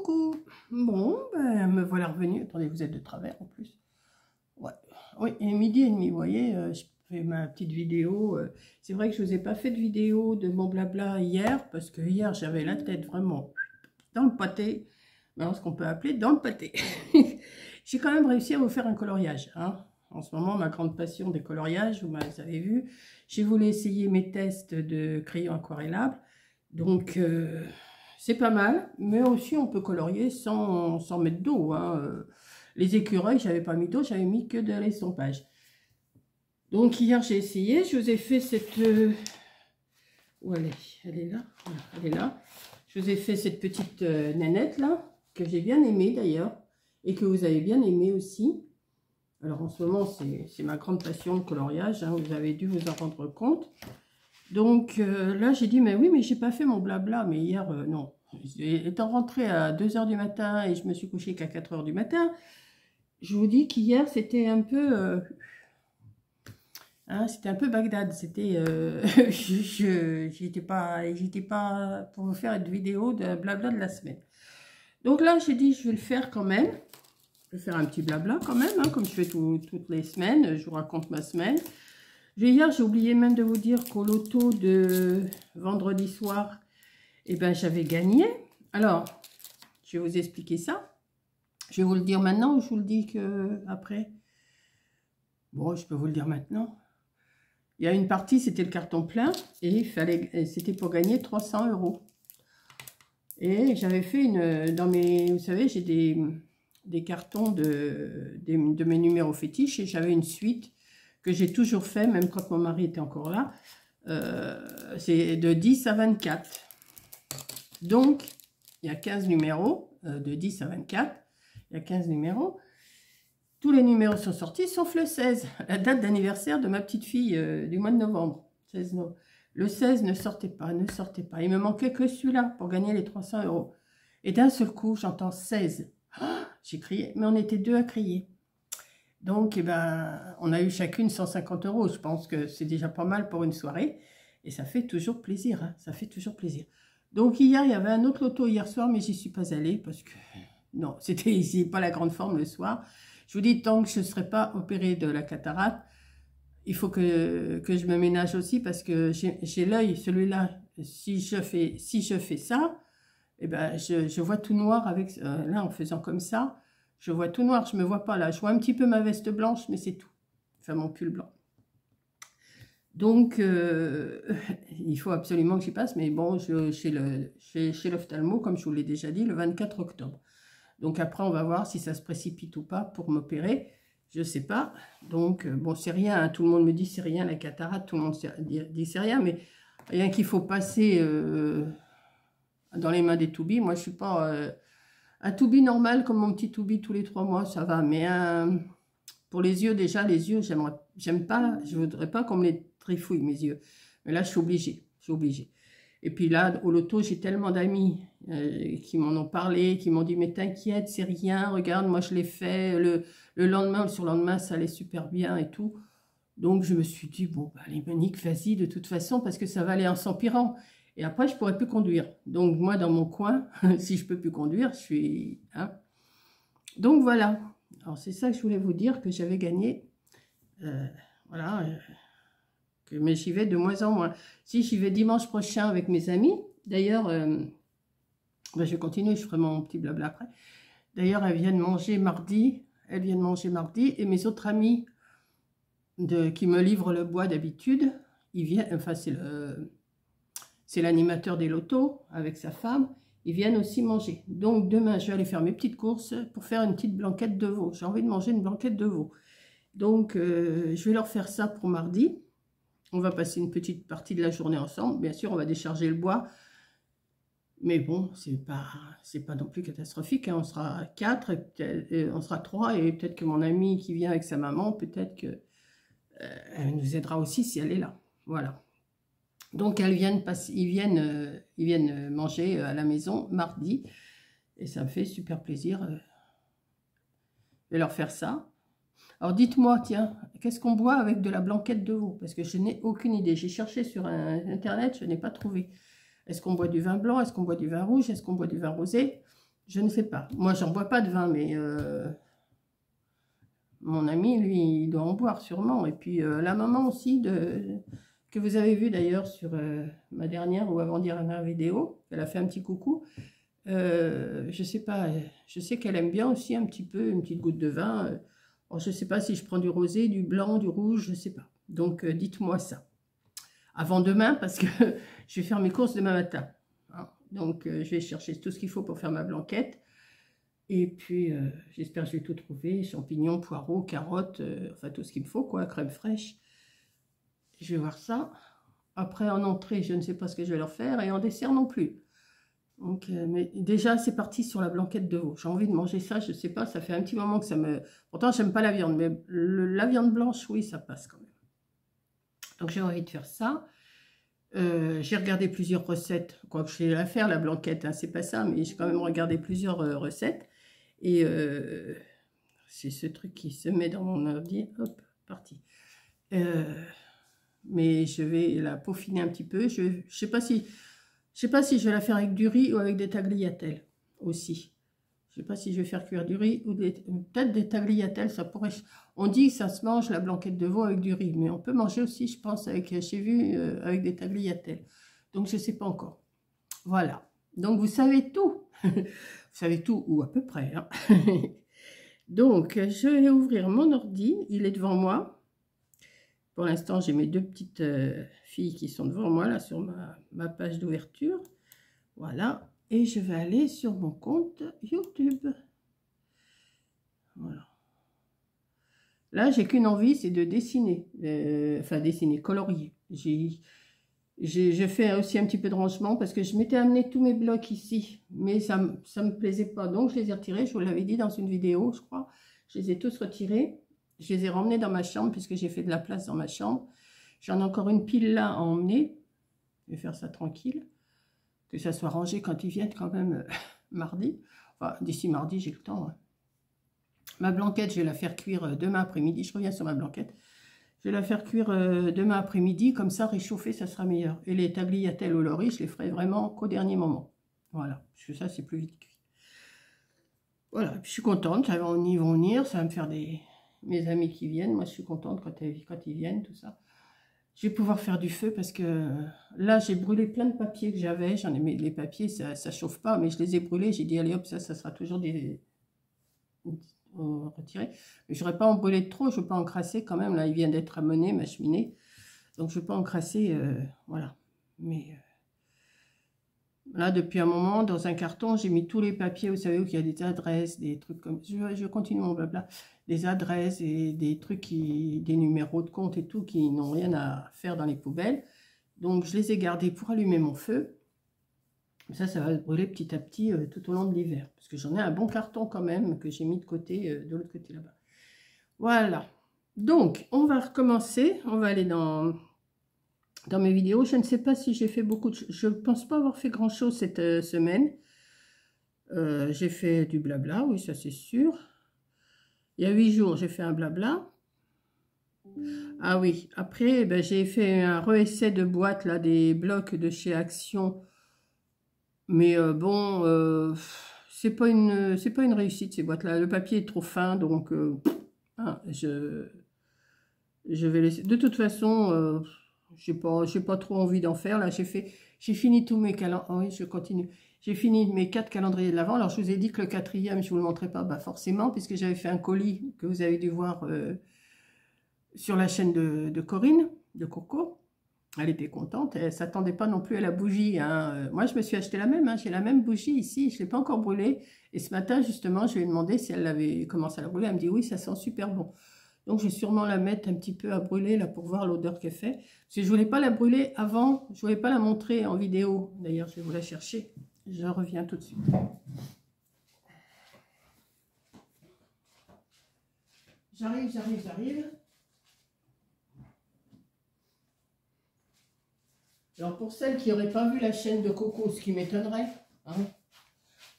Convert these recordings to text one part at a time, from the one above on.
Coucou. Bon, ben, me voilà revenue. Attendez, vous êtes de travers en plus. Ouais. Oui, et midi et demi, vous voyez, je fais ma petite vidéo. C'est vrai que je ne vous ai pas fait de vidéo de mon blabla hier, parce que hier, j'avais la tête vraiment dans le pâté. Alors, ce qu'on peut appeler dans le pâté. J'ai quand même réussi à vous faire un coloriage. Hein. En ce moment, ma grande passion des coloriages, vous avez vu. J'ai voulu essayer mes tests de crayon aquarellable. Donc, c'est pas mal, mais aussi on peut colorier sans mettre d'eau. Hein. Les écureuils, j'avais pas mis d'eau, j'avais mis que de l'estompage. Donc hier j'ai essayé, je vous ai fait cette... Où elle est? Elle est là. Voilà, elle est là. Je vous ai fait cette petite nénette là, que j'ai bien aimée d'ailleurs, et que vous avez bien aimée aussi. Alors en ce moment, c'est ma grande passion, le coloriage, hein, vous avez dû vous en rendre compte. Donc là, j'ai dit, mais oui, mais j'ai pas fait mon blabla. Mais hier, non. Étant rentrée à 2 h du matin et je me suis couchée qu'à 4 h du matin, je vous dis qu'hier, c'était un peu... hein, c'était un peu Bagdad. C'était... j'étais pas pour vous faire une vidéo de blabla de la semaine. Donc là, j'ai dit, je vais le faire quand même. Je vais faire un petit blabla quand même, hein, comme je fais toutes les semaines. Je vous raconte ma semaine. Hier, j'ai oublié même de vous dire qu'au loto de vendredi soir, eh ben, j'avais gagné. Alors, je vais vous expliquer ça. Je vais vous le dire maintenant ou je vous le dis après. Bon, je peux vous le dire maintenant. Il y a une partie, c'était le carton plein et c'était pour gagner 300 €. Et j'avais fait dans mes... Vous savez, j'ai des cartons de mes numéros fétiches et j'avais une suite que j'ai toujours fait, même quand mon mari était encore là, c'est de 10 à 24. Donc, il y a 15 numéros, de 10 à 24, il y a 15 numéros. Tous les numéros sont sortis, sauf le 16, la date d'anniversaire de ma petite fille du mois de novembre. 16 novembre. Le 16 ne sortait pas, ne sortait pas. Il me manquait que celui-là pour gagner les 300 €. Et d'un seul coup, j'entends 16. Oh, j'ai crié, mais on était deux à crier. Donc, eh ben, on a eu chacune 150 €. Je pense que c'est déjà pas mal pour une soirée. Et ça fait toujours plaisir. Hein, ça fait toujours plaisir. Donc, hier, il y avait un autre loto hier soir, mais j'y suis pas allée parce que... Non, c'était pas la grande forme le soir. Je vous dis, tant que je ne serai pas opérée de la cataracte, il faut que je me ménage aussi parce que j'ai l'œil, celui-là. Si je fais ça, eh ben, je vois tout noir avec... là, en faisant comme ça, je vois tout noir, je ne me vois pas là. Je vois un petit peu ma veste blanche, mais c'est tout. Enfin, mon pull blanc. Donc, il faut absolument que j'y passe. Mais bon, chez l'ophtalmo, comme je vous l'ai déjà dit, le 24 octobre. Donc après, on va voir si ça se précipite ou pas pour m'opérer. Je ne sais pas. Donc, bon, c'est rien. Hein. Tout le monde me dit c'est rien, la cataracte. Tout le monde dit c'est rien. Mais rien qu'il faut passer dans les mains des toubis. Moi, je ne suis pas... un toubi normal, comme mon petit toubi tous les 3 mois, ça va. Mais pour les yeux, déjà, les yeux, j'aime pas. Je ne voudrais pas qu'on me les trifouille, mes yeux. Mais là, je suis obligée. Je suis obligée. Et puis là, au loto, j'ai tellement d'amis qui m'en ont parlé, qui m'ont dit, mais t'inquiète, c'est rien, regarde, moi je l'ai fait, le lendemain, le surlendemain, ça allait super bien et tout. Donc je me suis dit, bon, bah, allez, Monique, vas-y, de toute façon, parce que ça va aller en s'empirant. Et après, je ne pourrai plus conduire. Donc moi, dans mon coin, si je ne peux plus conduire, je suis... Hein. Donc voilà. Alors c'est ça que je voulais vous dire, que j'avais gagné. Voilà. Mais j'y vais de moins en moins. Si j'y vais dimanche prochain avec mes amis, d'ailleurs, ben, je vais continuer, je ferai mon petit blabla après. D'ailleurs, elles viennent manger mardi, et mes autres amis qui me livrent le bois d'habitude, ils viennent, enfin c'est l'animateur des lotos avec sa femme, ils viennent aussi manger. Donc demain, je vais aller faire mes petites courses pour faire une petite blanquette de veau. J'ai envie de manger une blanquette de veau. Donc, je vais leur faire ça pour mardi. On va passer une petite partie de la journée ensemble. Bien sûr, on va décharger le bois. Mais bon, c'est pas non plus catastrophique. Hein. On sera 4, on sera 3. Et peut-être que mon ami qui vient avec sa maman, peut-être qu'elle nous aidera aussi si elle est là. Voilà. Donc, ils viennent manger à la maison mardi. Et ça me fait super plaisir de leur faire ça. Alors dites-moi, tiens, qu'est-ce qu'on boit avec de la blanquette de veau? Parce que je n'ai aucune idée. J'ai cherché sur Internet, je n'ai pas trouvé. Est-ce qu'on boit du vin blanc? Est-ce qu'on boit du vin rouge? Est-ce qu'on boit du vin rosé? Je ne sais pas. Moi, j'en bois pas de vin, mais mon ami, lui, il doit en boire sûrement. Et puis, la maman aussi, que vous avez vu d'ailleurs sur ma dernière ou avant-dernière vidéo, elle a fait un petit coucou. Je sais pas, je sais qu'elle aime bien aussi un petit peu, une petite goutte de vin. Alors, je sais pas si je prends du rosé, du blanc, du rouge, je sais pas. Donc, dites-moi ça. Avant demain, parce que je vais faire mes courses demain matin. Hein. Donc, je vais chercher tout ce qu'il faut pour faire ma blanquette. Et puis, j'espère que je vais tout trouver. Champignons, poireaux, carottes, enfin tout ce qu'il me faut, quoi, crème fraîche. Je vais voir ça. Après, en entrée, je ne sais pas ce que je vais leur faire. Et en dessert non plus. Donc, mais déjà, c'est parti sur la blanquette de veau. J'ai envie de manger ça, je ne sais pas. Ça fait un petit moment que ça me... Pourtant, j'aime pas la viande. Mais la viande blanche, oui, ça passe quand même. Donc, j'ai envie de faire ça. J'ai regardé plusieurs recettes. Quoi que je vais la faire, la blanquette, hein, c'est pas ça. Mais j'ai quand même regardé plusieurs recettes. Et c'est ce truc qui se met dans mon ordi. Hop, parti. Mais je vais la peaufiner un petit peu. Je sais pas si je vais la faire avec du riz ou avec des tagliatelles aussi. Je sais pas si je vais faire cuire du riz ou peut-être des tagliatelles. Ça pourrait. On dit que ça se mange la blanquette de veau avec du riz, mais on peut manger aussi, je pense, avec. J'ai vu avec des tagliatelles. Donc je sais pas encore. Voilà. Donc vous savez tout. Vous savez tout ou à peu près. Hein. Donc je vais ouvrir mon ordi. Il est devant moi. Pour l'instant, j'ai mes deux petites filles qui sont devant moi, là, sur ma page d'ouverture. Voilà. Et je vais aller sur mon compte YouTube. Voilà. Là, j'ai qu'une envie, c'est de dessiner. Enfin, dessiner, colorier. Je fais aussi un petit peu de rangement parce que je m'étais amené tous mes blocs ici. Mais ça me plaisait pas. Donc, je les ai retirés. Je vous l'avais dit dans une vidéo, je crois. Je les ai tous retirés. Je les ai ramenés dans ma chambre puisque j'ai fait de la place dans ma chambre. J'en ai encore une pile là à emmener. Je vais faire ça tranquille. Que ça soit rangé quand ils viennent quand même mardi. Enfin, d'ici mardi, j'ai le temps. Hein. Ma blanquette, je vais la faire cuire demain après-midi. Je reviens sur ma blanquette. Je vais la faire cuire demain après-midi. Comme ça, réchauffer, ça sera meilleur. Et les tagliatelles au lori, je les ferai vraiment qu'au dernier moment. Voilà. Parce que ça, c'est plus vite cuit. Voilà. Puis, je suis contente. Ils vont venir. Ça va me faire mes amis qui viennent. Moi, je suis contente quand ils viennent, tout ça. Je vais pouvoir faire du feu parce que là, j'ai brûlé plein de papiers que j'avais. J'en ai mis les papiers, ça chauffe pas, mais je les ai brûlés. J'ai dit, allez hop, ça sera toujours retiré. Mais je n'aurais pas en brûlé de trop, je ne veux pas encrasser quand même. Là, il vient d'être amené, ma cheminée. Donc, je ne veux pas encrasser, voilà. Mais là, depuis un moment, dans un carton, j'ai mis tous les papiers. Vous savez où il y a des adresses, des trucs comme... Je continue mon blabla. Des adresses et des trucs, des numéros de compte et tout, qui n'ont rien à faire dans les poubelles. Donc, je les ai gardés pour allumer mon feu. Ça va brûler petit à petit tout au long de l'hiver. Parce que j'en ai un bon carton quand même, que j'ai mis de côté, de l'autre côté là-bas. Voilà. Donc, on va recommencer. On va aller dans mes vidéos. Je ne sais pas si j'ai fait beaucoup de choses. Je ne pense pas avoir fait grand-chose cette semaine. J'ai fait du blabla, oui, ça c'est sûr. Il y a 8 jours, j'ai fait un blabla. Ah oui, après, ben, j'ai fait un re-essai de boîte, là, des blocs de chez Action. Mais bon, c'est pas une réussite, ces boîtes-là. Le papier est trop fin, donc hein, je vais laisser. De toute façon, j'ai pas trop envie d'en faire. Là, j'ai fini tous mes calendriers. Oh oui, je continue. J'ai fini mes 4 calendriers de l'Avent. Alors, je vous ai dit que le 4e, je vous le montrais pas, bah forcément, puisque j'avais fait un colis que vous avez dû voir sur la chaîne de Corinne, de Coco. Elle était contente, elle ne s'attendait pas non plus à la bougie. Hein. Moi, je me suis acheté la même, hein. J'ai la même bougie ici, je ne l'ai pas encore brûlée. Et ce matin, justement, je lui ai demandé si elle avait commencé à la brûler. Elle me dit oui, ça sent super bon. Donc, je vais sûrement la mettre un petit peu à brûler là pour voir l'odeur qu'elle fait. Parce que je ne voulais pas la brûler avant, je ne voulais pas la montrer en vidéo. D'ailleurs, je vais vous la chercher. Je reviens tout de suite. J'arrive. Alors, pour celles qui n'auraient pas vu la chaîne de Coco, ce qui m'étonnerait, hein,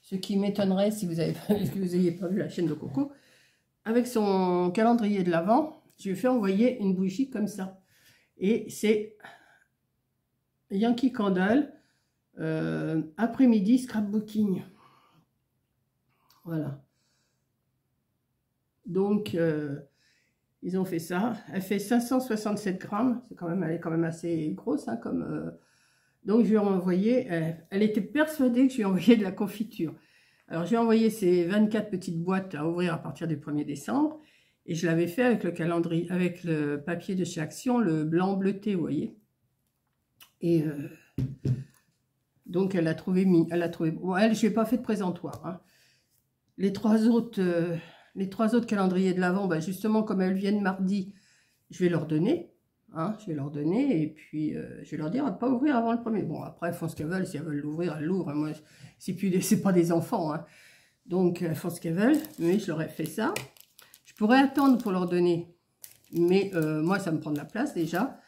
si vous n'ayez pas vu la chaîne de Coco, avec son calendrier de l'Avent, je lui ai fait envoyer une bougie comme ça. Et c'est Yankee Candle, après-midi scrapbooking. Voilà. Donc, ils ont fait ça. Elle fait 567 grammes. C'est quand même, elle est quand même assez grosse. Hein, donc, je lui ai envoyé. Elle était persuadée que je lui ai envoyé de la confiture. Alors, je lui ai envoyé ces 24 petites boîtes à ouvrir à partir du 1er décembre. Et je l'avais fait avec le calendrier, avec le papier de chez Action, le blanc bleuté, vous voyez. Et donc, elle a trouvé. Bon, elle, je n'ai pas fait de présentoir. Hein. Les trois autres calendriers de l'Avent, bah justement, comme elles viennent mardi, je vais leur donner. Hein, je vais leur donner et puis je vais leur dire de ne pas ouvrir avant le 1er. Bon, après, elles font ce qu'elles veulent. Si elles veulent l'ouvrir, elles l'ouvrent. Moi, c'est pas des enfants. Hein. Donc, elles font ce qu'elles veulent. Mais je leur ai fait ça. Je pourrais attendre pour leur donner. Mais moi, ça me prend de la place déjà.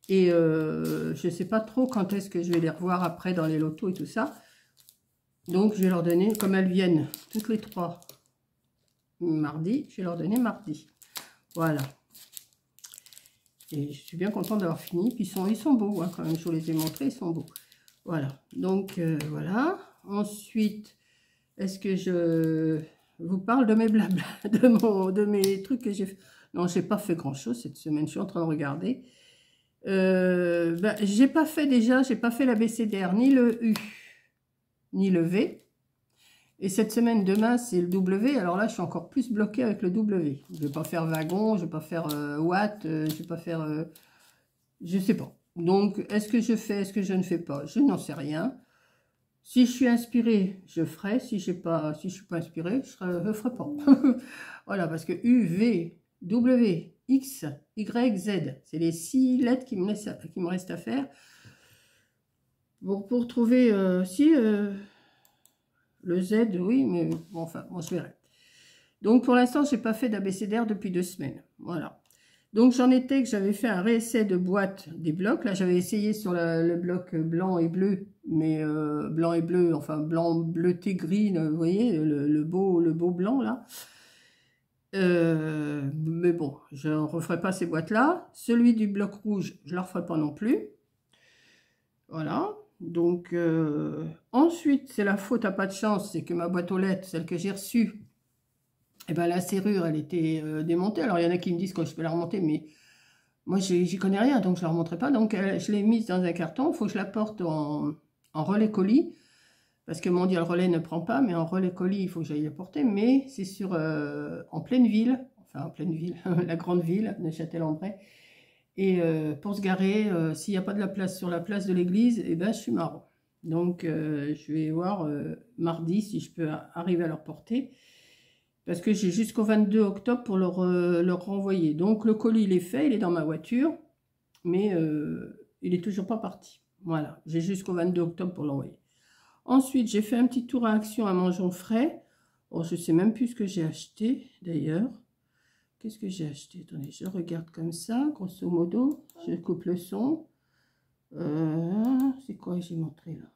Et je ne sais pas trop quand est-ce que je vais les revoir après dans les lotos et tout ça. Donc, je vais leur donner, comme elles viennent toutes les 3 mardi, je vais leur donner mardi. Voilà. Et je suis bien contente d'avoir fini. Puis ils sont beaux, hein, quand même, je vous les ai montrés, ils sont beaux. Voilà. Donc, voilà. Ensuite, est-ce que je vous parle de mes blabla, de mes trucs que j'ai fait? Non, je n'ai pas fait grand-chose cette semaine, je suis en train de regarder. J'ai pas fait l'ABCDR, ni le U, ni le V. Et cette semaine, demain, c'est le W. Alors là, je suis encore plus bloquée avec le W. Je ne vais pas faire wagon, je ne vais pas faire watt, je ne vais pas faire... je ne sais pas. Donc, est-ce que je fais, est-ce que je ne fais pas? Je n'en sais rien. Si je suis inspirée, je ferai. Si je ne suis pas inspirée, je ne ferai pas. Voilà, parce que U, V, W, X, Y, Z, c'est les 6 lettres qui me restent à faire. Bon, pour trouver... le Z, oui, mais bon, enfin, bon, je verrai. Donc, pour l'instant, je n'ai pas fait d'abécédaire depuis 2 semaines. Voilà. Donc, j'en étais que j'avais fait un réessai de boîte des blocs. Là, j'avais essayé sur le bloc blanc et bleu, mais blanc et bleu, enfin, blanc, bleuté, gris, vous voyez, le beau blanc, là. Mais bon, je ne referai pas ces boîtes-là. Celui du bloc rouge, je ne le referai pas non plus. Voilà. Donc, ensuite, c'est la faute à pas de chance, c'est que ma boîte aux lettres, celle que j'ai reçue, eh ben, la serrure, elle était démontée. Alors, il y en a qui me disent que je peux la remonter, mais moi, j'y connais rien, donc je ne la remonterai pas. Donc, je l'ai mise dans un carton. Il faut que je la porte en relais colis, parce que mon Dieu, le relais ne prend pas, mais en relais colis, il faut que j'aille la porter. Mais c'est en pleine ville, enfin, en pleine ville, la grande ville, Neuchâtel-en-Bray. Et pour se garer, s'il n'y a pas de la place sur la place de l'église, eh ben, je suis marrant. Donc, je vais voir mardi si je peux arriver à leur porter. Parce que j'ai jusqu'au 22 octobre pour leur renvoyer. Donc, le colis, il est fait, il est dans ma voiture. Mais il n'est toujours pas parti. Voilà, j'ai jusqu'au 22 octobre pour l'envoyer. Ensuite, j'ai fait un petit tour à Action à Mangeons Frais. Oh, je ne sais même plus ce que j'ai acheté, d'ailleurs. Qu'est-ce que j'ai acheté? Attendez, je regarde comme ça, grosso modo. Je coupe le son. C'est quoi que j'ai montré là?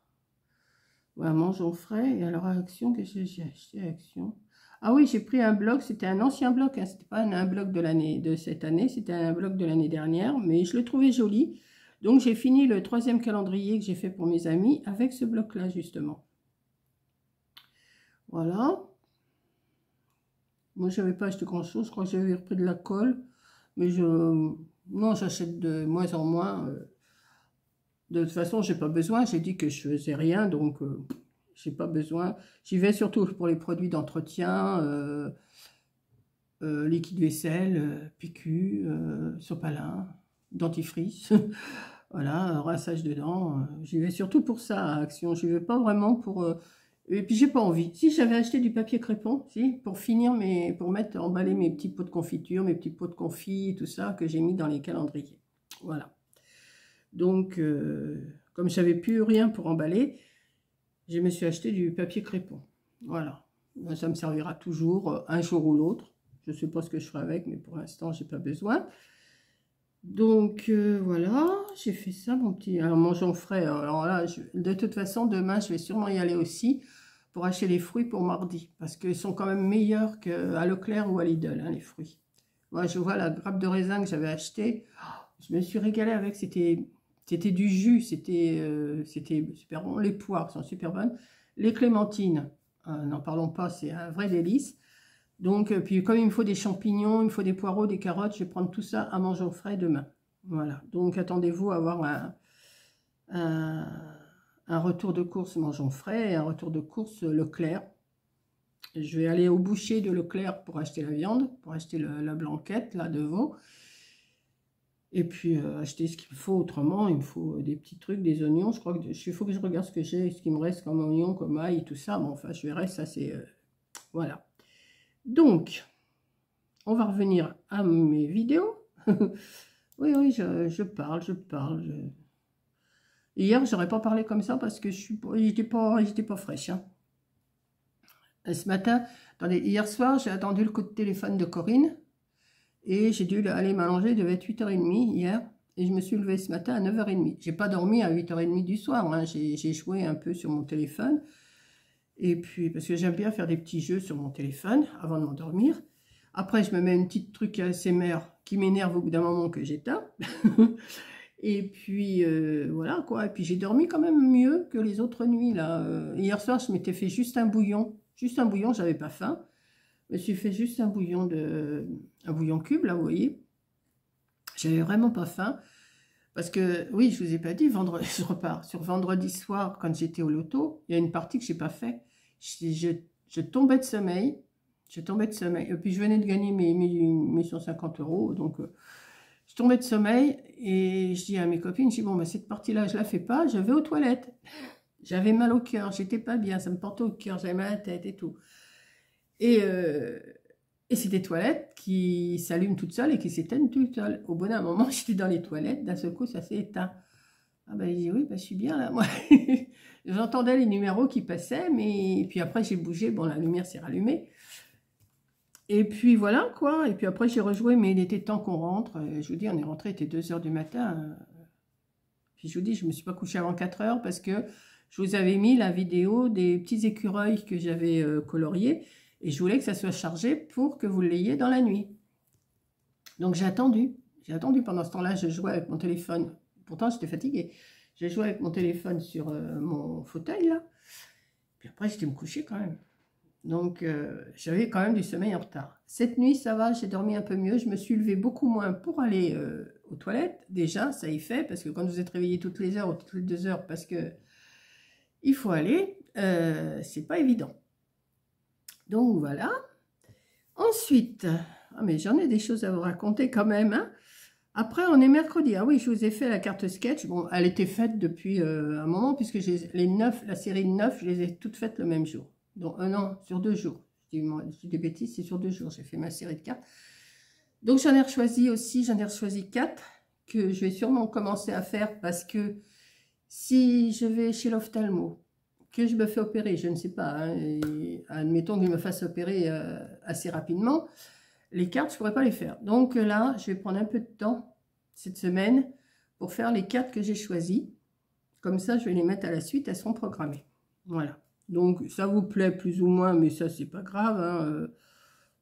Voilà, Mangeons Frais. Et alors, à Action, qu'est-ce que j'ai acheté à Action? Ah oui, j'ai pris un bloc. C'était un ancien bloc. Hein, c'était pas un bloc de cette année. C'était un bloc de l'année dernière. Mais je le trouvais joli. Donc, j'ai fini le 3e calendrier que j'ai fait pour mes amis avec ce bloc-là, justement. Voilà. Moi, je n'avais pas acheté grand-chose. Je crois que j'avais repris de la colle. Mais non, j'achète de moins en moins. De toute façon, j'ai pas besoin. J'ai dit que je faisais rien. Donc, j'ai pas besoin. J'y vais surtout pour les produits d'entretien. Liquide vaisselle, PQ, sopalin, dentifrice. Voilà, rinçage de dents. J'y vais surtout pour ça à Action. Je ne vais pas vraiment pour... Et puis, j'ai pas envie. Si j'avais acheté du papier crépon, si, pour finir, pour emballer mes petits pots de confiture, mes petits pots de confit, tout ça, que j'ai mis dans les calendriers. Voilà. Donc, comme je savais plus rien pour emballer, je me suis acheté du papier crépon. Voilà. Ça me servira toujours un jour ou l'autre. Je ne sais pas ce que je ferai avec, mais pour l'instant, je n'ai pas besoin. Donc, voilà, j'ai fait ça, mon petit... Alors, Mangeons Frais, alors là, de toute façon, demain, je vais sûrement y aller aussi pour acheter les fruits pour mardi. Parce qu'ils sont quand même meilleurs qu'à Leclerc ou à Lidl, hein, les fruits. Moi, je vois la grappe de raisin que j'avais achetée. Je me suis régalée avec, c'était du jus, c'était super bon. Les poires sont super bonnes. Les clémentines, n'en parlons pas, c'est un vrai délice. Donc, puis comme il me faut des champignons, il me faut des poireaux, des carottes, je vais prendre tout ça à manger au frais demain. Voilà, donc attendez-vous à avoir un retour de course mangeons frais et un retour de course Leclerc. Je vais aller au boucher de Leclerc pour acheter la viande, pour acheter la blanquette là de veau. Et puis acheter ce qu'il me faut autrement. Il me faut des petits trucs, des oignons. Je crois que il faut que je regarde ce que j'ai, ce qui me reste comme oignons, comme ail, tout ça. Bon, enfin, je verrai, ça c'est... voilà. Donc, on va revenir à mes vidéos. Oui, oui, je parle. Hier, j'aurais pas parlé comme ça parce que j'étais pas fraîche. Hein. Ce matin, attendez, hier soir, j'ai attendu le coup de téléphone de Corinne et j'ai dû aller m'allonger, il devait être 8h30 hier et je me suis levée ce matin à 9h30. J'ai pas dormi à 8h30 du soir, hein. J'ai joué un peu sur mon téléphone et puis parce que j'aime bien faire des petits jeux sur mon téléphone avant de m'endormir. Après, je me mets une petite truc ASMR qui m'énerve au bout d'un moment que j'éteins. Et puis, voilà, quoi. Et puis, j'ai dormi quand même mieux que les autres nuits, là. Hier soir, je m'étais fait juste un bouillon. Juste un bouillon, j'avais pas faim. Je me suis fait juste un bouillon cube, là, vous voyez. J'avais vraiment pas faim. Parce que, oui, je vous ai pas dit, je repars. Sur vendredi soir, quand j'étais au loto, il y a une partie que j'ai pas fait. Je tombais de sommeil. Et puis, je venais de gagner mes 150 €. Donc, je tombais de sommeil et je dis à mes copines, je dis, bon, bah, cette partie-là, je la fais pas, je vais aux toilettes. J'avais mal au cœur, j'étais pas bien, ça me portait au cœur, j'avais mal à la tête et tout. Et c'est des toilettes qui s'allument toutes seules et qui s'éteignent toutes seules. Au bout d'un moment, j'étais dans les toilettes, d'un seul coup, ça s'est éteint. Ah ben, il dit, oui, ben, je suis bien là, moi. J'entendais les numéros qui passaient, mais puis après, j'ai bougé, bon, la lumière s'est rallumée. Et puis voilà, quoi. Et puis après, j'ai rejoué, mais il était temps qu'on rentre. Je vous dis, on est rentré, il était 2h du matin. Puis je vous dis, je ne me suis pas couchée avant 4h parce que je vous avais mis la vidéo des petits écureuils que j'avais coloriés. Et je voulais que ça soit chargé pour que vous l'ayez dans la nuit. Donc j'ai attendu. Pendant ce temps-là, je jouais avec mon téléphone. Pourtant, j'étais fatiguée. J'ai joué avec mon téléphone sur mon fauteuil, là. Puis après, j'étais me coucher quand même. Donc, j'avais quand même du sommeil en retard. Cette nuit, ça va, j'ai dormi un peu mieux. Je me suis levée beaucoup moins pour aller aux toilettes. Déjà, ça y fait, parce que quand vous êtes réveillé toutes les heures ou toutes les 2 heures, parce que il faut aller, c'est pas évident. Donc, voilà. Ensuite, ah, mais j'en ai des choses à vous raconter quand même. Hein. Après, on est mercredi. Ah oui, je vous ai fait la carte sketch. Bon, elle était faite depuis un moment, puisque la série 9, je les ai toutes faites le même jour. Donc, non, sur 2 jours. Je dis des bêtises, c'est sur 2 jours. J'ai fait ma série de cartes. Donc, j'en ai rechoisi 4 que je vais sûrement commencer à faire parce que si je vais chez l'ophtalmo, que je me fais opérer, je ne sais pas, hein, et admettons qu'il me fasse opérer assez rapidement, les cartes, je ne pourrais pas les faire. Donc là, je vais prendre un peu de temps cette semaine pour faire les 4 que j'ai choisies. Comme ça, je vais les mettre à la suite, elles seront programmées. Voilà. Donc, ça vous plaît plus ou moins, mais ça, c'est pas grave. Hein.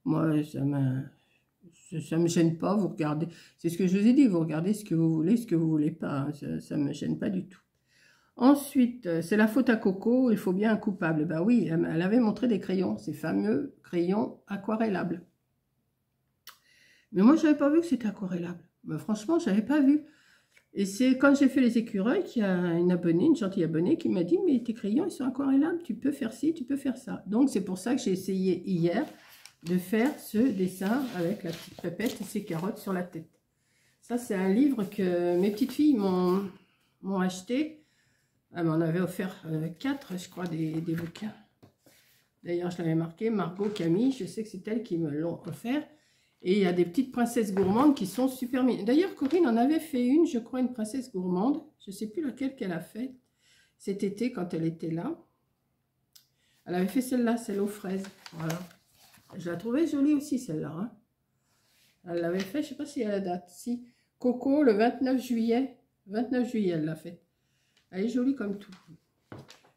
Moi, ça me gêne pas. Vous regardez, c'est ce que je vous ai dit, vous regardez ce que vous voulez, ce que vous voulez pas. Hein. Ça me gêne pas du tout. Ensuite, c'est la faute à Coco, il faut bien un coupable. Ben oui, elle avait montré des crayons, ces fameux crayons aquarellables. Mais moi, je n'avais pas vu que c'était aquarellable. Ben, franchement, je n'avais pas vu. Et c'est quand j'ai fait les écureuils qu'il y a une gentille abonnée qui m'a dit « Mais tes crayons, ils sont aquarellables, tu peux faire ci, tu peux faire ça. » Donc, c'est pour ça que j'ai essayé hier de faire ce dessin avec la petite pépette et ses carottes sur la tête. Ça, c'est un livre que mes petites filles m'ont acheté. Elle m'en avait offert 4, je crois, des bouquins. D'ailleurs, je l'avais marqué, Margot, Camille, je sais que c'est elles qui me l'ont offert. Et il y a des petites princesses gourmandes qui sont super mignonnes. D'ailleurs, Corinne en avait fait une, je crois, une princesse gourmande. Je ne sais plus laquelle qu'elle a fait cet été quand elle était là. Elle avait fait celle-là, celle aux fraises. Voilà. Je la trouvais jolie aussi, celle-là. Hein. Elle l'avait fait, je ne sais pas si elle a la date. Si, Coco, le 29 juillet. 29 juillet, elle l'a fait. Elle est jolie comme tout.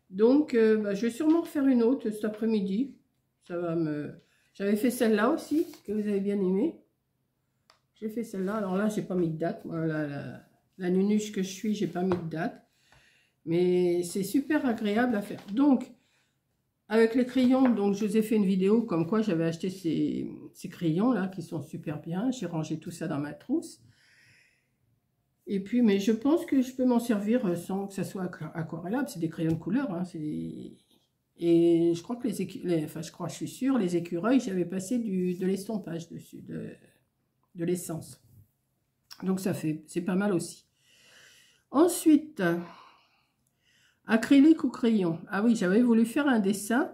Donc, je vais sûrement refaire une autre cet après-midi. Ça va me... J'avais fait celle-là aussi, que vous avez bien aimé. J'ai fait celle-là. Alors là, j'ai pas mis de date. Moi, la nunuche que je suis, j'ai pas mis de date. Mais c'est super agréable à faire. Donc, avec les crayons, donc je vous ai fait une vidéo comme quoi j'avais acheté ces crayons là qui sont super bien. J'ai rangé tout ça dans ma trousse. Et puis, mais je pense que je peux m'en servir sans que ça soit aquarellable. C'est des crayons de couleur, hein, et je crois que enfin je suis sûre, les écureuils, j'avais passé de l'estompage dessus, de l'essence. Donc c'est pas mal aussi. Ensuite, acrylique ou crayon. Ah oui, j'avais voulu faire un dessin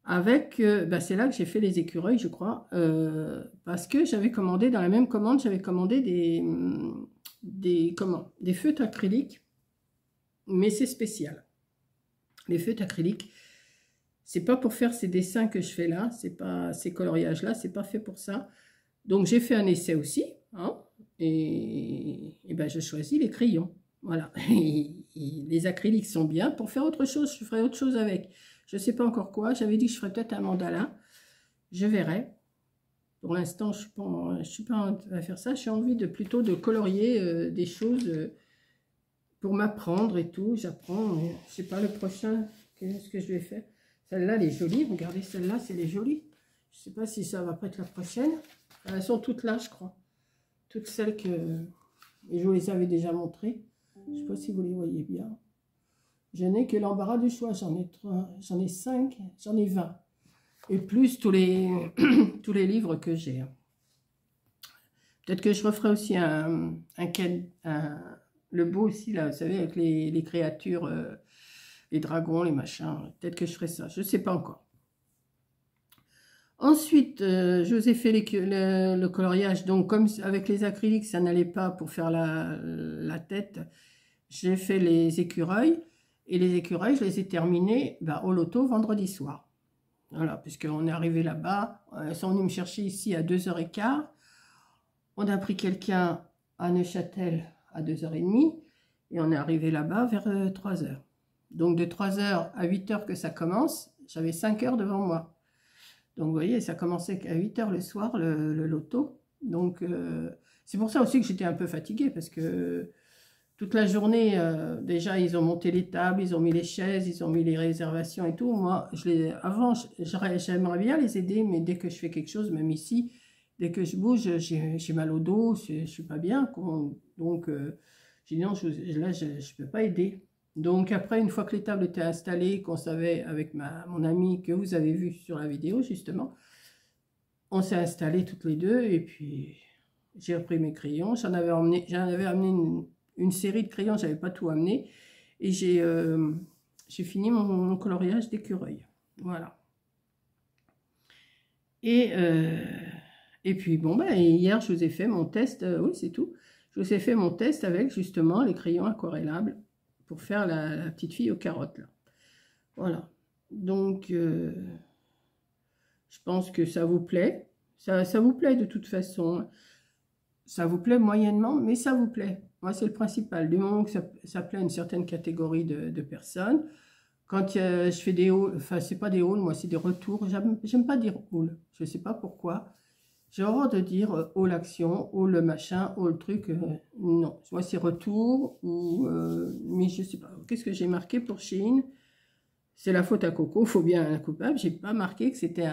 avec, bah c'est là que j'ai fait les écureuils, je crois, parce que j'avais commandé, dans la même commande, j'avais commandé des feutres acryliques, mais c'est spécial. Les feutres acryliques, c'est pas pour faire ces dessins que je fais là, c'est pas ces coloriages là, c'est pas fait pour ça. Donc j'ai fait un essai aussi, hein, et ben je choisis les crayons. Voilà, les acryliques sont bien. Pour faire autre chose, je ferai autre chose avec. Je ne sais pas encore quoi. J'avais dit que je ferais peut-être un mandala. Je verrai. Pour l'instant, je ne suis pas à faire ça. J'ai envie plutôt de colorier des choses pour m'apprendre et tout. J'apprends. Je ne sais pas le prochain. Qu'est-ce que je vais faire? Celle-là, elle est jolie. Regardez, celle-là, c'est les jolies. Je ne sais pas si ça va pas être la prochaine. Elles sont toutes là, je crois. Toutes celles que je vous les avais déjà montrées. Je ne sais pas si vous les voyez bien. Je n'ai que l'embarras du choix. J'en ai 3, j'en ai 5, j'en ai 20. Et plus tous les, tous les livres que j'ai. Peut-être que je referai aussi le beau aussi, là, vous savez, avec les créatures, les dragons, les machins. Peut-être que je ferai ça. Je ne sais pas encore. Ensuite, je vous ai fait le coloriage. Donc, comme avec les acryliques, ça n'allait pas pour faire la tête, j'ai fait les écureuils. Et les écureuils, je les ai terminés au loto vendredi soir. Voilà, puisqu'on est arrivé là-bas. Ils sont venus me chercher ici à 2h15. On a pris quelqu'un à Neuchâtel à 2h30. Et on est arrivé là-bas vers 3h. Donc, de 3h à 8h que ça commence, j'avais 5 heures devant moi. Donc, vous voyez, ça commençait à 8h le soir, le loto. Donc, c'est pour ça aussi que j'étais un peu fatiguée, parce que toute la journée, déjà, ils ont monté les tables, ils ont mis les chaises, ils ont mis les réservations et tout. Moi, avant, j'aimerais bien les aider, mais dès que je fais quelque chose, même ici, dès que je bouge, j'ai mal au dos, je ne suis pas bien. Donc, j'ai dit non, là, je ne peux pas aider. Donc après, une fois que les tables étaient installées, qu'on savait avec mon amie que vous avez vu sur la vidéo justement, on s'est installés toutes les deux et puis j'ai repris mes crayons. J'en avais amené une série de crayons, j'avais pas tout amené et j'ai fini mon coloriage d'écureuil. Voilà. Et puis bon, hier je vous ai fait mon test, oui c'est tout. Je vous ai fait mon test avec justement les crayons aquarellables pour faire la petite fille aux carottes là. Voilà. Donc je pense que ça vous plaît. Ça vous plaît de toute façon. Ça vous plaît moyennement, mais ça vous plaît. Moi, c'est le principal. Du moment que ça plaît à une certaine catégorie de personnes. Quand je fais des hauls, enfin, c'est pas des hauls, moi, c'est des retours. J'aime pas dire haul. Je sais pas pourquoi. J'ai horreur de dire haul action, haul machin, haul truc. Non, moi, c'est retour. Mais je sais pas. Qu'est-ce que j'ai marqué pour Shein? C'est la faute à Coco, faut bien un coupable. J'ai pas marqué que c'était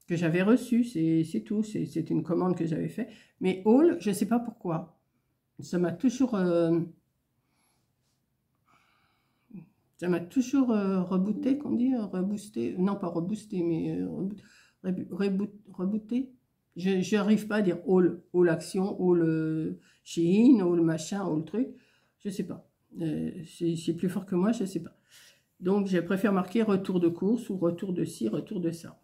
que j'avais reçu, c'est tout. C'est une commande que j'avais fait. Mais haul, je sais pas pourquoi. Ça m'a toujours rebooté, qu'on dit, reboosté. Non, pas reboosté, mais rebooté. Je n'arrive pas à dire all action, all Shein, all machin, all truc. Je sais pas. C'est plus fort que moi, je sais pas. Donc, je préfère marquer retour de course ou retour de ci, retour de ça.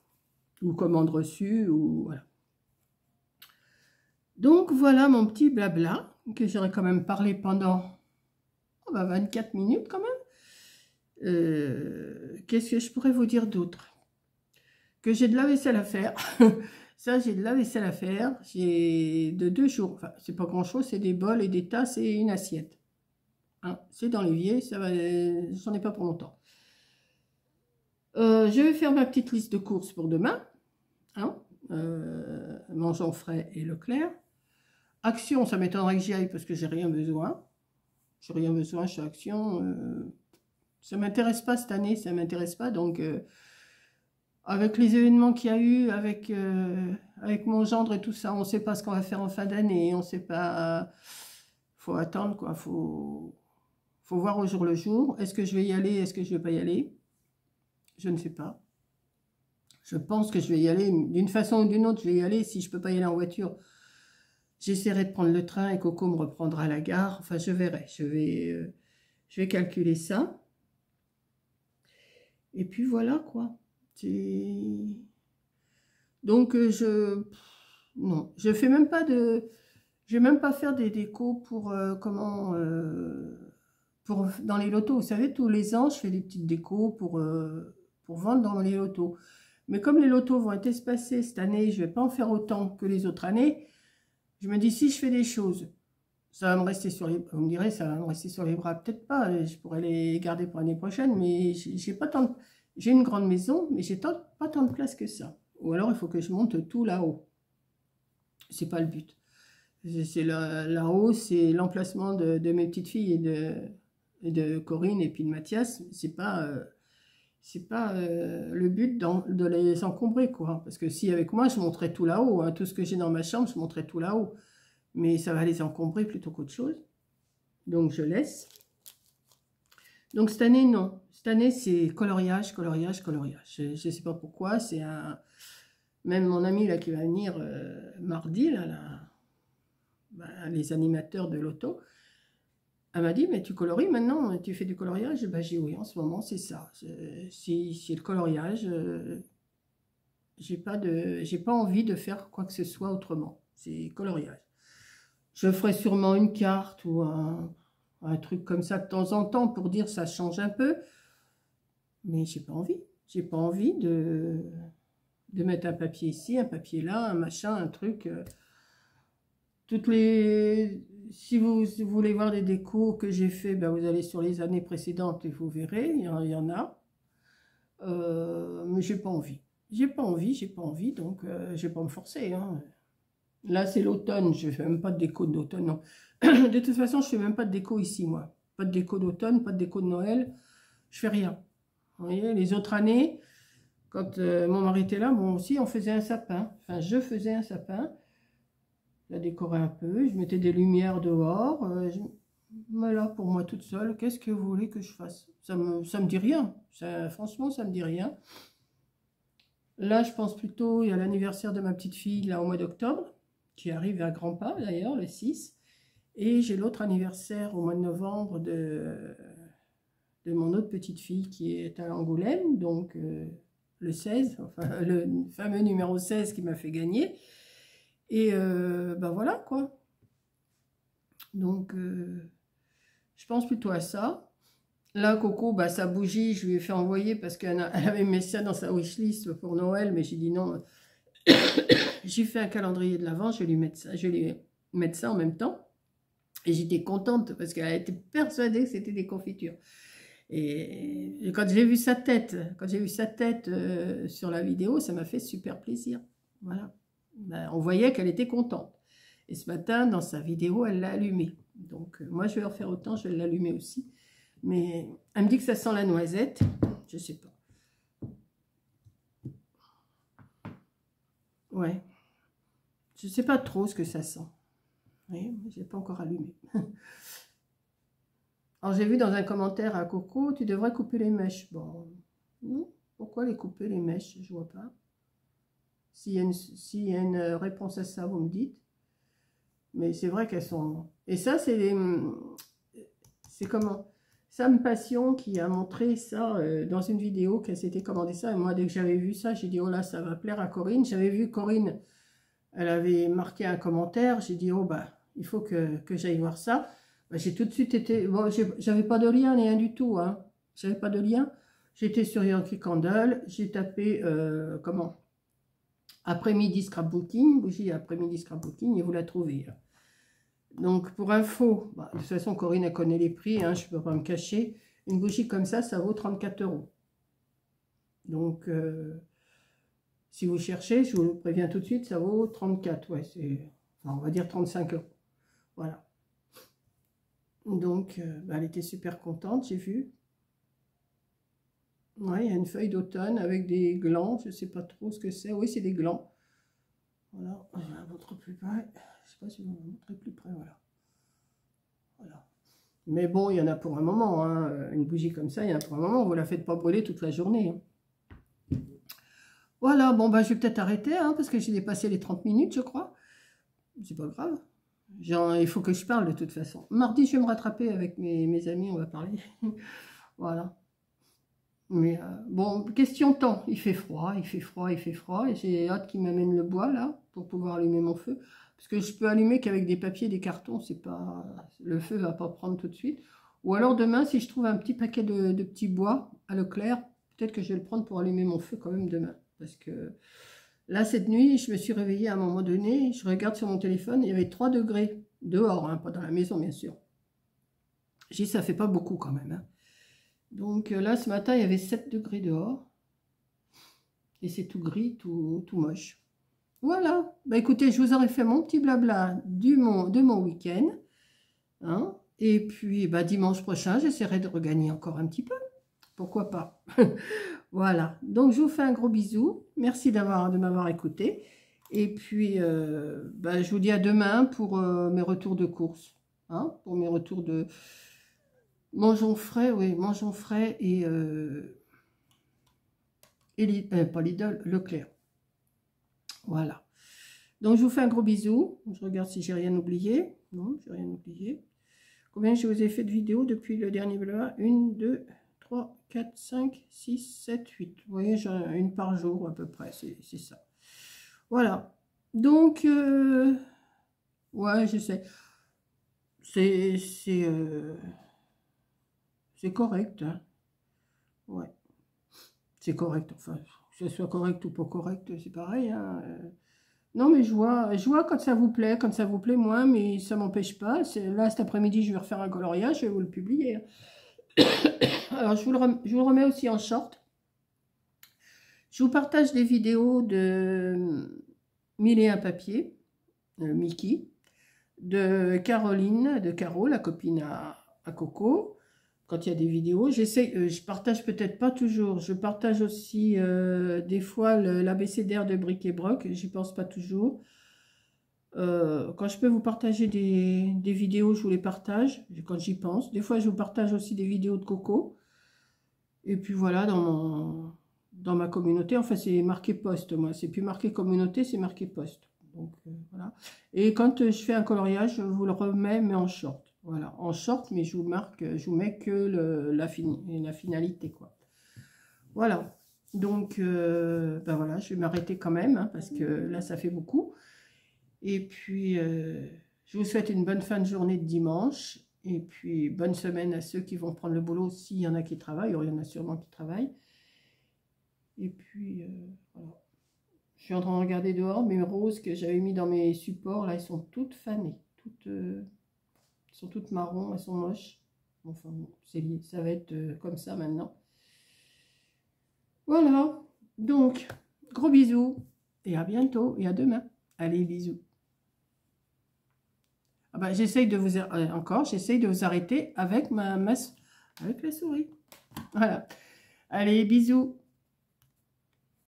Ou commande reçue, ou voilà. Donc, voilà mon petit blabla que j'aurais quand même parlé pendant 24 minutes quand même. Qu'est-ce que je pourrais vous dire d'autre? Que j'ai de la vaisselle à faire. Ça, j'ai de la vaisselle à faire. J'ai de 2 jours. Enfin, c'est pas grand-chose, c'est des bols et des tasses et une assiette. Hein, c'est dans l'évier, ça va. J'en ai pas pour longtemps. Je vais faire ma petite liste de courses pour demain. Hein, Mangeons Frais et Leclerc. Action, ça m'étonnerait que j'y aille parce que j'ai rien besoin. J'ai rien besoin chez Action. Ça m'intéresse pas cette année, ça m'intéresse pas. Donc, avec les événements qu'il y a eu, avec mon gendre et tout ça, on ne sait pas ce qu'on va faire en fin d'année, on ne sait pas, faut attendre quoi, faut voir au jour le jour. Est-ce que je vais y aller, est-ce que je ne vais pas y aller? Je ne sais pas. Je pense que je vais y aller, d'une façon ou d'une autre, je vais y aller. Si je ne peux pas y aller en voiture, j'essaierai de prendre le train et Coco me reprendra à la gare. Enfin, je verrai, je vais calculer ça. Et puis voilà quoi. Donc non, je fais même pas de, je vais même pas faire des décos pour pour dans les lotos. Vous savez, tous les ans, je fais des petites décos pour vendre dans les lotos. Mais comme les lotos vont être espacés cette année, je vais pas en faire autant que les autres années. Je me dis si je fais des choses, ça va me rester sur les, vous me direz, ça va me rester sur les bras, peut-être pas. Je pourrais les garder pour l'année prochaine, mais j'ai pas tant de, j'ai une grande maison, mais j'ai pas tant de place que ça. Ou alors il faut que je monte tout là-haut. C'est pas le but. C'est là-haut, c'est l'emplacement de mes petites filles et de Corinne et puis de Mathias. C'est pas le but de les encombrer, quoi. Parce que si avec moi, je monterais tout là-haut, hein, tout ce que j'ai dans ma chambre, je monterais tout là-haut. Mais ça va les encombrer plutôt qu'autre chose. Donc je laisse. Donc cette année, non. Cette année, c'est coloriage, coloriage, coloriage. Je ne sais pas pourquoi. C'est un... Même mon ami là qui va venir mardi, les animateurs de l'auto, elle m'a dit, mais tu colories maintenant, tu fais du coloriage? Ben, j'ai dit, oui, en ce moment, c'est ça. C'est le coloriage. J'ai pas envie de faire quoi que ce soit autrement. C'est coloriage. Je ferai sûrement une carte ou un truc comme ça de temps en temps pour dire ça change un peu. Mais j'ai pas envie. J'ai pas envie de mettre un papier ici, un papier là, un machin, un truc. Si vous voulez voir des décos que j'ai fait, ben vous allez sur les années précédentes et vous verrez, il y en a. Mais j'ai pas envie. J'ai pas envie, donc je vais pas me forcer. Hein. Là, c'est l'automne, je fais même pas de déco d'automne, non. De toute façon, je fais même pas de déco ici, moi. Pas de déco d'automne, pas de déco de Noël. Je fais rien. Vous voyez, les autres années, quand mon mari était là, bon, aussi, on faisait un sapin. Enfin, je faisais un sapin. Je la décorais un peu, je mettais des lumières dehors. Mais là, pour moi toute seule, qu'est-ce que vous voulez que je fasse? Ça me dit rien. Franchement, ça me dit rien. Là, je pense plutôt, il y a l'anniversaire de ma petite fille, là, au mois d'octobre, qui arrive à grands pas, d'ailleurs, le 6. Et j'ai l'autre anniversaire au mois de novembre de mon autre petite fille qui est à Angoulême, donc le 16, enfin le fameux numéro 16 qui m'a fait gagner. Et ben voilà quoi. Donc je pense plutôt à ça. Là, Coco, bah, sa bougie, je lui ai fait envoyer parce qu'elle avait mis ça dans sa wishlist pour Noël, mais j'ai dit non. J'ai fait un calendrier de l'Avent, je vais lui mettre ça en même temps. Et j'étais contente parce qu'elle a été persuadée que c'était des confitures. Et quand j'ai vu sa tête, sur la vidéo, ça m'a fait super plaisir. Voilà. Ben, on voyait qu'elle était contente. Et ce matin, dans sa vidéo, elle l'a allumé. Donc, moi, je vais en faire autant, je vais l'allumer aussi. Mais elle me dit que ça sent la noisette. Je sais pas. Ouais. Je sais pas trop ce que ça sent. Oui, je n'ai pas encore allumé. Alors, j'ai vu dans un commentaire à Coco, tu devrais couper les mèches. Bon, non. Pourquoi les couper, les mèches? Je vois pas. S'il y a une réponse à ça, vous me dites. Mais c'est vrai qu'elles sont... Et ça, c'est comment? Sam Passion qui a montré ça dans une vidéo, qu'elle s'était commandé ça. Et moi, dès que j'avais vu ça, j'ai dit, oh là, ça va plaire à Corinne. J'avais vu Corinne, elle avait marqué un commentaire. J'ai dit, oh bah, il faut que j'aille voir ça. Bah, j'ai tout de suite été... Bon, j'avais pas de lien, rien du tout. Hein. J'avais pas de lien. J'étais sur Yankee Candle. J'ai tapé, comment? Après-midi scrapbooking, bougie après-midi scrapbooking, et vous la trouvez. Donc, pour info, bah, de toute façon, Corinne, elle connaît les prix, hein, je ne peux pas me cacher. Une bougie comme ça vaut 34 €. Donc, si vous cherchez, je vous le préviens tout de suite, ça vaut 34, ouais, enfin, on va dire 35 €. Voilà. Donc, bah, elle était super contente, j'ai vu. Ouais, il y a une feuille d'automne avec des glands. Je ne sais pas trop ce que c'est. Oui, c'est des glands. Voilà, je vais la montrer plus près. Je ne sais pas si je vais la montrer plus près. Voilà. Voilà. Mais bon, il y en a pour un moment. Hein. Une bougie comme ça, il y en a pour un moment. Vous ne la faites pas brûler toute la journée. Hein. Voilà, bon, bah, je vais peut-être arrêter hein, parce que j'ai dépassé les 30 minutes, je crois. C'est pas grave. Genre, il faut que je parle de toute façon. Mardi, je vais me rattraper avec mes amis, on va parler. Voilà. Mais bon, question temps. Il fait froid, il fait froid, il fait froid. Et j'ai hâte qu'ils m'amènent le bois là pour pouvoir allumer mon feu. Parce que je peux allumer qu'avec des papiers et des cartons. C'est pas, le feu va pas prendre tout de suite. Ou alors demain, si je trouve un petit paquet de petits bois à Leclerc, peut-être que je vais le prendre pour allumer mon feu quand même demain. Parce que là, cette nuit, je me suis réveillée à un moment donné. Je regarde sur mon téléphone, il y avait 3 degrés. Dehors, hein, pas dans la maison, bien sûr. J'ai dit, ça fait pas beaucoup quand même. Hein. Donc là, ce matin, il y avait 7 degrés dehors. Et c'est tout gris, tout moche. Voilà. Bah écoutez, je vous aurais fait mon petit blabla de mon week-end. Hein. Et puis, bah, dimanche prochain, j'essaierai de regagner encore un petit peu. Pourquoi pas. Voilà. Donc, je vous fais un gros bisou. Merci de m'avoir écouté. Et puis, bah, je vous dis à demain pour mes retours de course. Hein, pour mes retours de... Mangeons frais, oui, mangeons frais et pas Lidl, Leclerc. Voilà. Donc, je vous fais un gros bisou. Je regarde si j'ai rien oublié. Non, j'ai rien oublié. Combien je vous ai fait de vidéos depuis le dernier vlog? 1, 2, 3, 4, 5, 6, 7, 8. Vous voyez, j'en ai une par jour à peu près. C'est ça. Voilà. Donc, ouais, je sais. C'est correct. Hein. Ouais. C'est correct. Enfin, que ce soit correct ou pas correct, c'est pareil. Hein. Non, mais je vois quand ça vous plaît moins, mais ça m'empêche pas. Là, cet après-midi, je vais refaire un coloriage, je vais vous le publier. Alors, je vous le remets aussi en short. Je vous partage des vidéos de 1001 papiers, Mickey, de Caroline, de Caro, la copine à Coco. Quand il y a des vidéos, je partage peut-être pas toujours. Je partage aussi des fois l'abécédaire de Bric et Broc. J'y pense pas toujours. Quand je peux vous partager des vidéos, je vous les partage quand j'y pense. Des fois, je vous partage aussi des vidéos de Coco. Et puis voilà, dans ma communauté, enfin c'est marqué post, moi. C'est plus marqué communauté, c'est marqué post. Donc voilà. Et quand je fais un coloriage, je vous le remets, mais en short. Voilà, en short, mais je vous mets que la finalité, quoi. Voilà. Donc, ben voilà, je vais m'arrêter quand même, hein, parce que là, ça fait beaucoup. Et puis, je vous souhaite une bonne fin de journée de dimanche. Et puis, bonne semaine à ceux qui vont prendre le boulot, s'il y en a qui travaillent. Il y en a sûrement qui travaillent. Et puis, voilà. Je suis en train de regarder dehors. Mes roses que j'avais mis dans mes supports, là, elles sont toutes fanées. Elles sont toutes marron, elles sont moches. Enfin, ça va être comme ça maintenant. Voilà. Donc, gros bisous. Et à bientôt. Et à demain. Allez, bisous. Ah bah, j'essaye de vous arrêter avec avec la souris. Voilà. Allez, bisous.